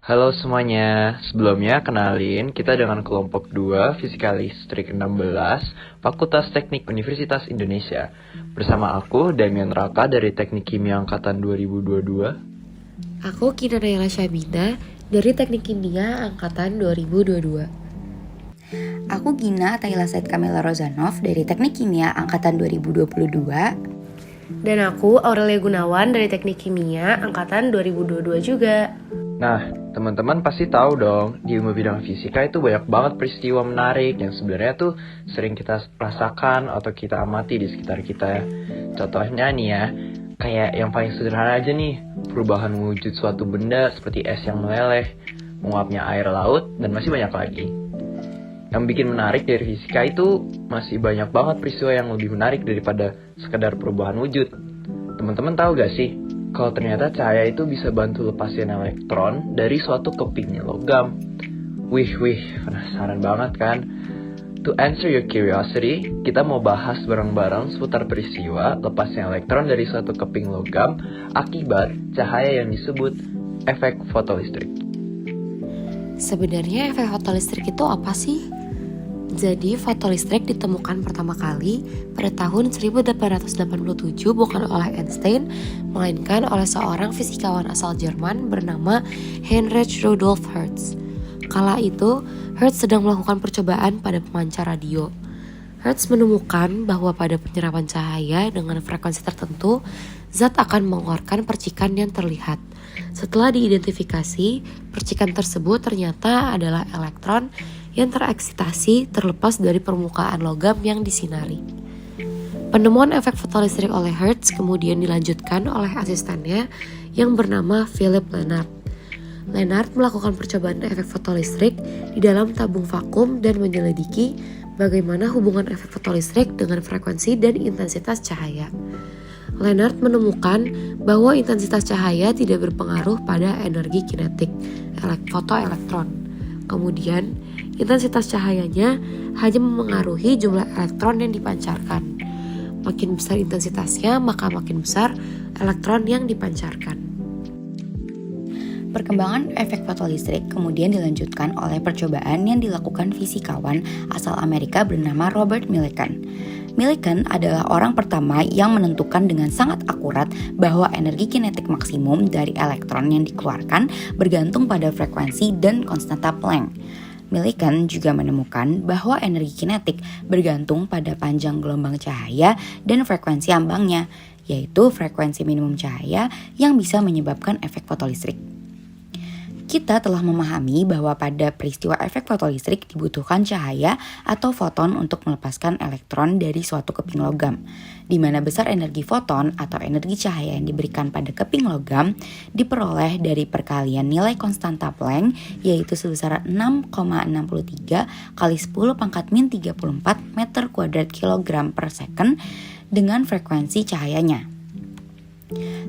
Halo semuanya, sebelumnya kenalin kita dengan kelompok 2 Fisika Listrik 16 Fakultas Teknik Universitas Indonesia. Bersama aku, Damian Raka dari Teknik Kimia Angkatan 2022. Aku Kina Nayla Syabina dari Teknik Kimia Angkatan 2022. Aku Gina Tayla Said Kamila Rozanov dari Teknik Kimia Angkatan 2022. Dan aku Aurelia Gunawan dari Teknik Kimia Angkatan 2022 juga. Nah, teman-teman pasti tahu dong, di ilmu bidang fisika itu banyak banget peristiwa menarik yang sebenarnya tuh sering kita rasakan atau kita amati di sekitar kita. Contohnya nih ya, kayak yang paling sederhana aja nih, perubahan wujud suatu benda seperti es yang meleleh, menguapnya air laut, dan masih banyak lagi. Yang bikin menarik dari fisika itu masih banyak banget peristiwa yang lebih menarik daripada sekedar perubahan wujud. Teman-teman tahu gak sih, kalau ternyata cahaya itu bisa bantu lepasin elektron dari suatu keping logam. Wih, penasaran banget kan? To answer your curiosity, kita mau bahas bareng-bareng seputar peristiwa lepasnya elektron dari suatu keping logam akibat cahaya yang disebut efek fotolistrik. Sebenarnya efek fotolistrik itu apa sih? Jadi fotolistrik ditemukan pertama kali pada tahun 1887 bukan oleh Einstein, melainkan oleh seorang fisikawan asal Jerman bernama Heinrich Rudolf Hertz. Kala itu, Hertz sedang melakukan percobaan pada pemancar radio. Hertz menemukan bahwa pada penyerapan cahaya dengan frekuensi tertentu, zat akan mengeluarkan percikan yang terlihat. Setelah diidentifikasi, percikan tersebut ternyata adalah elektron yang tereksitasi terlepas dari permukaan logam yang disinari. Penemuan efek fotolistrik oleh Hertz kemudian dilanjutkan oleh asistennya yang bernama Philip Lenard. Lenard melakukan percobaan efek fotolistrik di dalam tabung vakum dan menyelidiki bagaimana hubungan efek fotolistrik dengan frekuensi dan intensitas cahaya. Lenard menemukan bahwa intensitas cahaya tidak berpengaruh pada energi kinetik fotoelektron. Kemudian, intensitas cahayanya hanya memengaruhi jumlah elektron yang dipancarkan. Makin besar intensitasnya, maka makin besar elektron yang dipancarkan. Perkembangan efek fotolistrik kemudian dilanjutkan oleh percobaan yang dilakukan fisikawan asal Amerika bernama Robert Millikan. Millikan adalah orang pertama yang menentukan dengan sangat akurat bahwa energi kinetik maksimum dari elektron yang dikeluarkan bergantung pada frekuensi dan konstanta Planck. Millikan juga menemukan bahwa energi kinetik bergantung pada panjang gelombang cahaya dan frekuensi ambangnya, yaitu frekuensi minimum cahaya yang bisa menyebabkan efek fotolistrik. Kita telah memahami bahwa pada peristiwa efek fotolistrik dibutuhkan cahaya atau foton untuk melepaskan elektron dari suatu keping logam, di mana besar energi foton atau energi cahaya yang diberikan pada keping logam diperoleh dari perkalian nilai konstanta Planck, yaitu sebesar 6,63 kali 10 pangkat min 34 meter kuadrat kilogram per second dengan frekuensi cahayanya.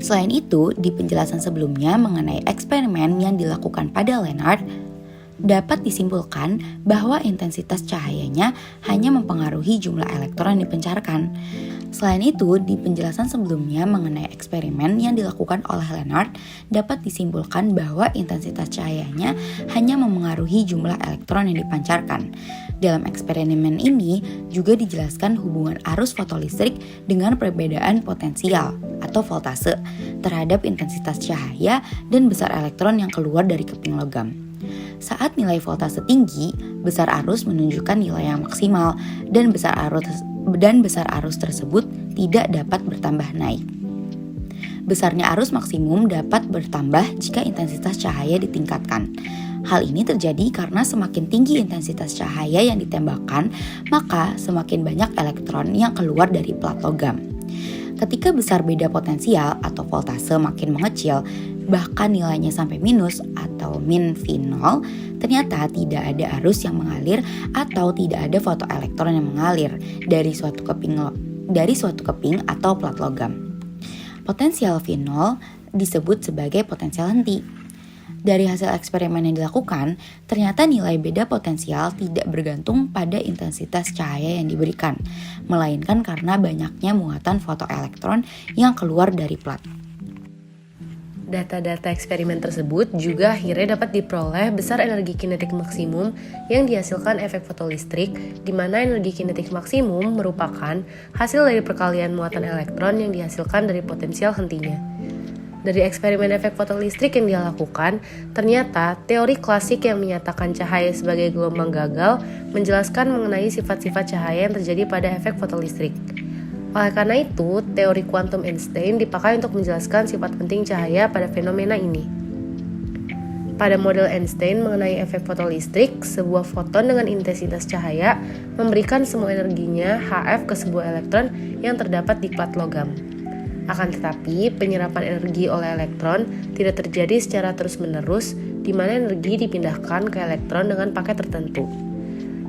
Selain itu, di penjelasan sebelumnya mengenai eksperimen yang dilakukan pada Lenard, dapat disimpulkan bahwa intensitas cahayanya hanya mempengaruhi jumlah elektron yang dipancarkan. Selain itu, di penjelasan sebelumnya mengenai eksperimen yang dilakukan oleh Lenard, dapat disimpulkan bahwa intensitas cahayanya hanya mempengaruhi jumlah elektron yang dipancarkan. Dalam eksperimen ini juga dijelaskan hubungan arus fotolistrik dengan perbedaan potensial atau voltase terhadap intensitas cahaya dan besar elektron yang keluar dari keping logam. Saat nilai voltase tinggi, besar arus menunjukkan nilai yang maksimal dan besar arus tersebut tidak dapat bertambah naik. Besarnya arus maksimum dapat bertambah jika intensitas cahaya ditingkatkan. Hal ini terjadi karena semakin tinggi intensitas cahaya yang ditembakkan, maka semakin banyak elektron yang keluar dari plat logam. Ketika besar beda potensial atau voltase makin mengecil, bahkan nilainya sampai minus atau min V0, ternyata tidak ada arus yang mengalir atau tidak ada fotoelektron yang mengalir dari suatu keping atau plat logam. Potensial V0 disebut sebagai potensial henti. Dari hasil eksperimen yang dilakukan, ternyata nilai beda potensial tidak bergantung pada intensitas cahaya yang diberikan, melainkan karena banyaknya muatan fotoelektron yang keluar dari plat. Data-data eksperimen tersebut juga akhirnya dapat diperoleh besar energi kinetik maksimum yang dihasilkan efek fotolistrik, di mana energi kinetik maksimum merupakan hasil dari perkalian muatan elektron yang dihasilkan dari potensial hentinya. Dari eksperimen efek fotolistrik yang dia lakukan, ternyata teori klasik yang menyatakan cahaya sebagai gelombang gagal menjelaskan mengenai sifat-sifat cahaya yang terjadi pada efek fotolistrik. Oleh karena itu, teori kuantum Einstein dipakai untuk menjelaskan sifat penting cahaya pada fenomena ini. Pada model Einstein mengenai efek fotolistrik, sebuah foton dengan intensitas cahaya memberikan semua energinya Hf ke sebuah elektron yang terdapat di plat logam. Akan tetapi, penyerapan energi oleh elektron tidak terjadi secara terus-menerus, di mana energi dipindahkan ke elektron dengan paket tertentu.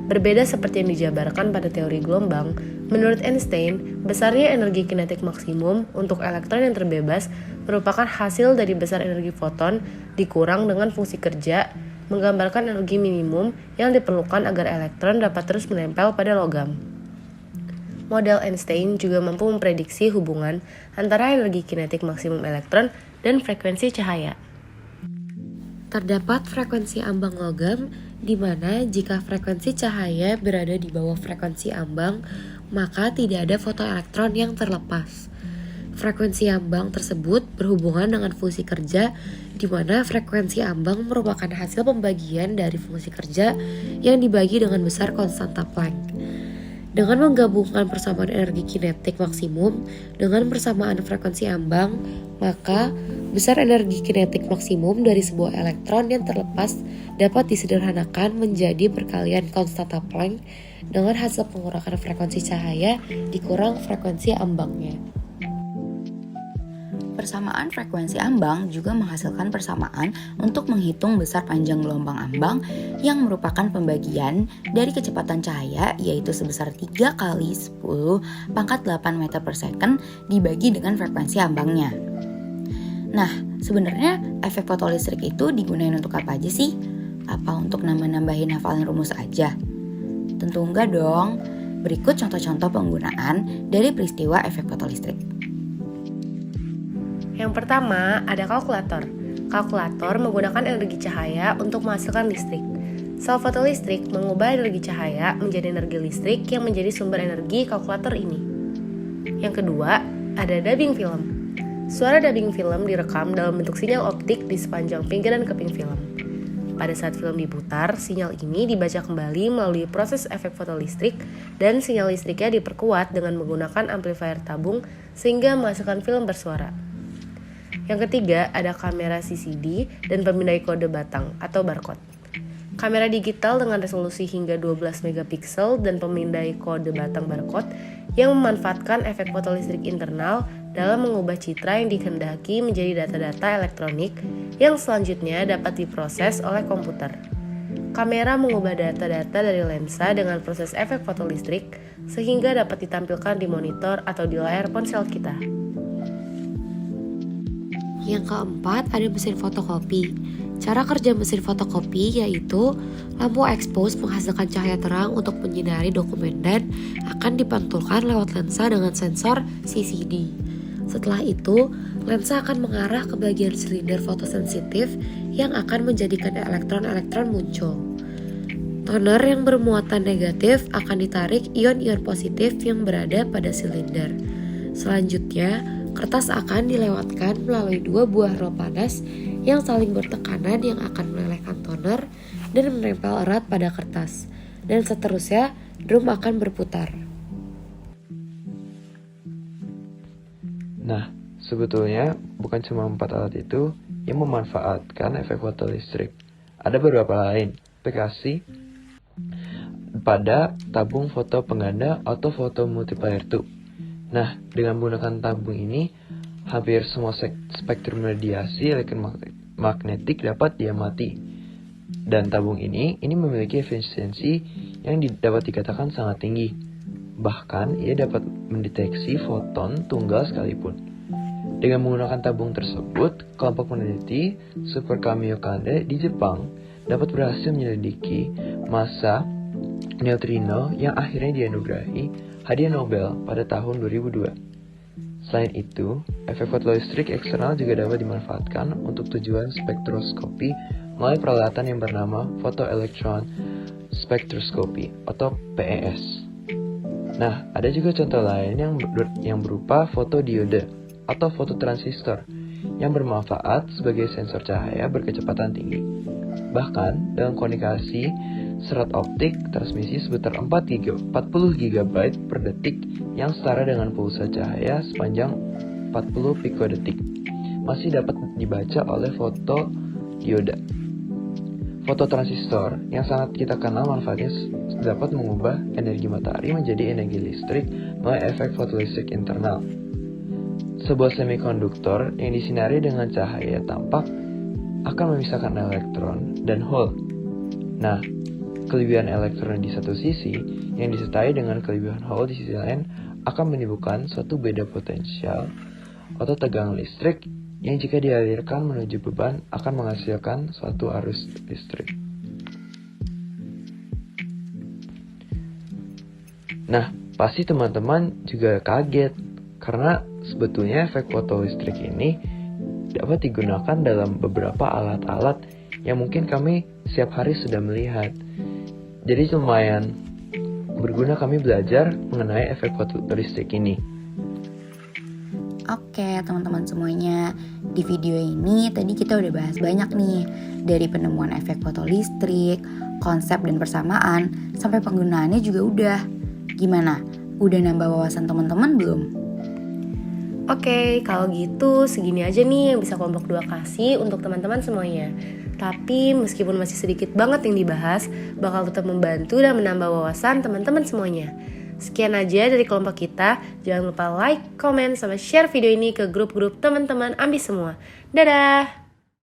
Berbeda seperti yang dijabarkan pada teori gelombang, menurut Einstein, besarnya energi kinetik maksimum untuk elektron yang terbebas merupakan hasil dari besar energi foton dikurang dengan fungsi kerja, menggambarkan energi minimum yang diperlukan agar elektron dapat terus menempel pada logam. Model Einstein juga mampu memprediksi hubungan antara energi kinetik maksimum elektron dan frekuensi cahaya. Terdapat frekuensi ambang logam, di mana jika frekuensi cahaya berada di bawah frekuensi ambang, maka tidak ada fotoelektron yang terlepas. Frekuensi ambang tersebut berhubungan dengan fungsi kerja, di mana frekuensi ambang merupakan hasil pembagian dari fungsi kerja yang dibagi dengan besar konstanta Planck. Dengan menggabungkan persamaan energi kinetik maksimum dengan persamaan frekuensi ambang, maka besar energi kinetik maksimum dari sebuah elektron yang terlepas dapat disederhanakan menjadi perkalian konstanta Planck dengan hasil pengurangan frekuensi cahaya dikurang frekuensi ambangnya. Persamaan frekuensi ambang juga menghasilkan persamaan untuk menghitung besar panjang gelombang ambang yang merupakan pembagian dari kecepatan cahaya, yaitu sebesar 3 kali 10 pangkat 8 meter per second dibagi dengan frekuensi ambangnya. Nah, sebenarnya efek fotolistrik itu digunakan untuk apa aja sih? Apa untuk nambahin hafalan rumus aja? Tentu enggak dong. Berikut contoh-contoh penggunaan dari peristiwa efek fotolistrik. Yang pertama, ada kalkulator. Kalkulator menggunakan energi cahaya untuk menghasilkan listrik. Sel fotolistrik mengubah energi cahaya menjadi energi listrik yang menjadi sumber energi kalkulator ini. Yang kedua, ada dubbing film. Suara dubbing film direkam dalam bentuk sinyal optik di sepanjang pinggiran keping film. Pada saat film diputar, sinyal ini dibaca kembali melalui proses efek fotolistrik dan sinyal listriknya diperkuat dengan menggunakan amplifier tabung sehingga menghasilkan film bersuara. Yang ketiga, ada kamera CCD dan pemindai kode batang atau barcode. Kamera digital dengan resolusi hingga 12 megapiksel dan pemindai kode batang barcode yang memanfaatkan efek fotolistrik internal dalam mengubah citra yang dikehendaki menjadi data-data elektronik yang selanjutnya dapat diproses oleh komputer. Kamera mengubah data-data dari lensa dengan proses efek fotolistrik sehingga dapat ditampilkan di monitor atau di layar ponsel kita. Yang keempat, ada mesin fotokopi. Cara kerja mesin fotokopi yaitu lampu expose menghasilkan cahaya terang untuk menyinari dokumen dan akan dipantulkan lewat lensa dengan sensor CCD. Setelah itu, lensa akan mengarah ke bagian silinder fotosensitif yang akan menjadikan elektron-elektron muncul. Toner yang bermuatan negatif akan ditarik ion-ion positif yang berada pada silinder. Selanjutnya, kertas akan dilewatkan melalui 2 buah rel panas yang saling bertekanan yang akan melelehkan toner dan menempel erat pada kertas. Dan seterusnya, drum akan berputar. Nah, sebetulnya bukan cuma 4 alat itu yang memanfaatkan efek fotolistrik. Ada beberapa lain aplikasi pada tabung foto pengganda atau foto multiplier tube. Nah, dengan menggunakan tabung ini, hampir semua spektrum radiasi elektromagnetik dapat diamati. Dan tabung ini memiliki efisiensi yang dapat dikatakan sangat tinggi. Bahkan, ia dapat mendeteksi foton tunggal sekalipun. Dengan menggunakan tabung tersebut, kelompok peneliti Super Kamiokande di Jepang dapat berhasil menyelidiki massa neutrino yang akhirnya dianugerahi hadiah Nobel pada tahun 2002. Selain itu, efek fotolistrik eksternal juga dapat dimanfaatkan untuk tujuan spektroskopi melalui peralatan yang bernama photoelectron spectroscopy atau PES. Nah, ada juga contoh lain yang berupa fotodiode atau fototransistor yang bermanfaat sebagai sensor cahaya berkecepatan tinggi. Bahkan, dalam komunikasi serat optik transmisi sebesar 40 GB per detik yang setara dengan pulsa cahaya sepanjang 40 pikodetik masih dapat dibaca oleh fotodiode. Fototransistor yang sangat kita kenal manfaatnya dapat mengubah energi matahari menjadi energi listrik melalui efek fotolistrik internal. Sebuah semikonduktor yang disinari dengan cahaya tampak akan memisahkan elektron dan hole. Nah, kelebihan elektron di satu sisi yang disertai dengan kelebihan hole di sisi lain akan menimbulkan suatu beda potensial atau tegangan listrik yang jika dialirkan menuju beban akan menghasilkan suatu arus listrik. Nah, pasti teman-teman juga kaget karena sebetulnya efek fotolistrik ini dapat digunakan dalam beberapa alat-alat yang mungkin kami setiap hari sudah melihat. Jadi lumayan berguna kami belajar mengenai efek fotolistrik ini. Oke teman-teman semuanya, di video ini tadi kita udah bahas banyak nih, dari penemuan efek fotolistrik, konsep dan persamaan, sampai penggunaannya juga udah. Gimana? Udah nambah wawasan teman-teman belum? Oke, kalau gitu segini aja nih yang bisa kelompok 2 kasih untuk teman-teman semuanya. Tapi meskipun masih sedikit banget yang dibahas, bakal tetap membantu dan menambah wawasan teman-teman semuanya. Sekian aja dari kelompok kita. Jangan lupa like, komen, sama share video ini ke grup-grup teman-teman ambis semua. Dadah!